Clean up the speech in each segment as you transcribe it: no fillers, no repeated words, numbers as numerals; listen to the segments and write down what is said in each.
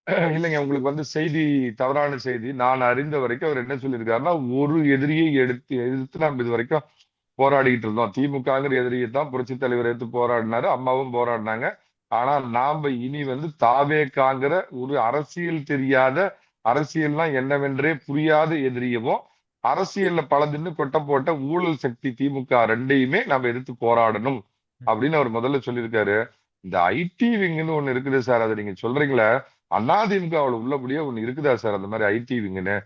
இல்லைங்க உங்களுக்கு செய்தி தவறான செய்தி. நான் அறிந்த வரைக்கும் அவர் என்ன சொல்லியிருக்காருன்னா, ஒரு எதிரியை எதிர்த்து நாம் இது வரைக்கும் போராடிக்கிட்டு இருந்தோம். திமுகங்கிற எதிரியை தான் புரட்சி தலைவர் எடுத்து போராடினாரு. அம்மாவும் போராடினாங்க. ஆனா நாம இனி தாவேகாங்கிற ஒரு அரசியல் தெரியாத, அரசியல்னா என்னவென்றே புரியாத எதிரியவும், அரசியல்ல பலதின்னு கொட்ட போட்ட ஊழல் சக்தி திமுக 2யுமே நாம எதிர்த்து போராடணும் அப்படின்னு அவர் முதல்ல சொல்லியிருக்காரு. இந்த ஐடி விங்னு ஒண்ணு இருக்குது சார். அதை நீங்க சொல்றீங்களே, அதிமுகவுல உள்ளபடியே ஒண்ணு இருக்குதா சார் அந்த மாதிரி ஐடி விங்னு?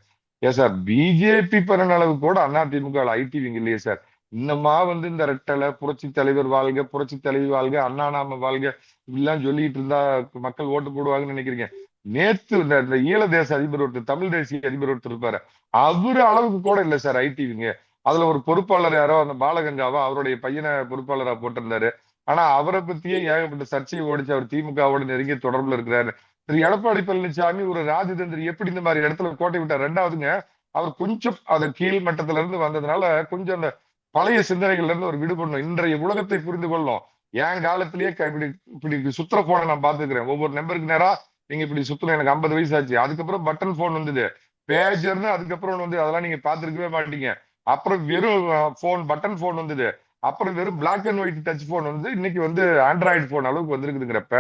ஏன் சார் பிஜேபி பண்ண அளவு கூட அதிமுக ஐடி விங் இல்லையே சார். இன்னமா இந்த ரெட்டலை புரட்சி தலைவர் வாழ்க, புரட்சி தலைவி வாழ்க, அண்ணா நாம வாழ்க இப்படிலாம் சொல்லிட்டு இருந்தா மக்கள் ஓட்டு போடுவாங்கன்னு நினைக்கிறீங்க? நேத்து இந்த ஈழ தேச அதிபர் ஒருத்தர், தமிழ் தேசிய அதிபர் ஒருத்தர் இருப்பாரு, அவரு அளவுக்கு கூட இல்ல சார் ஐடி விங். அதுல ஒரு பொறுப்பாளர் யாரோ அந்த பாலகங்காவா அவருடைய பையனை பொறுப்பாளரா போட்டிருந்தாரு. ஆனா அவரை பத்தியே ஏகப்பட்ட சர்ச்சையை ஓடிச்சு. அவர் திமுகவோட நெருங்கிய தொடர்புல இருக்கிறாரு. திரு எடப்பாடி பழனிசாமி ஒரு ராஜதந்திரி எப்படி இந்த மாதிரி இடத்துல கோட்டை விட்டார்? ரெண்டாவதுங்க, அவர் கொஞ்சம் அந்த கீழ் மட்டத்துல இருந்து வந்ததுனால கொஞ்சம் அந்த பழைய சிந்தனைகள்ல இருந்து ஒரு விடுபடணும். இன்றைய உலகத்தை புரிந்து கொள்ளணும். என் காலத்திலேயே இப்படி இப்படி சுத்துற போனை நான் பாத்துக்கிறேன். ஒவ்வொரு நம்பருக்கு நேரா நீங்க இப்படி சுத்தணும். எனக்கு 50 வயசு ஆச்சு. அதுக்கப்புறம் பட்டன் போன் வந்தது, பேஜர்னு. அதுக்கப்புறம் அதெல்லாம் நீங்க பாத்துருக்கவே மாட்டீங்க. அப்புறம் வெறும் போன், பட்டன் போன் வந்தது. அப்புறம் வெறும் black and white touch phone இன்னைக்கு ஆண்ட்ராய்டு போன் அளவுக்கு வந்திருக்குதுங்கிறப்ப,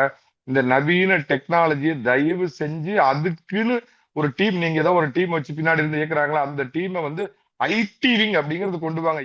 இந்த நவீன டெக்னாலஜியை தயவு செஞ்சு அதுக்குன்னு ஒரு டீம், நீங்க ஏதோ ஒரு டீம் வச்சு பின்னாடி இருந்து இயக்குறாங்களா, அந்த டீமை ஐடி விங் அப்படிங்கிறது கொண்டு வாங்க.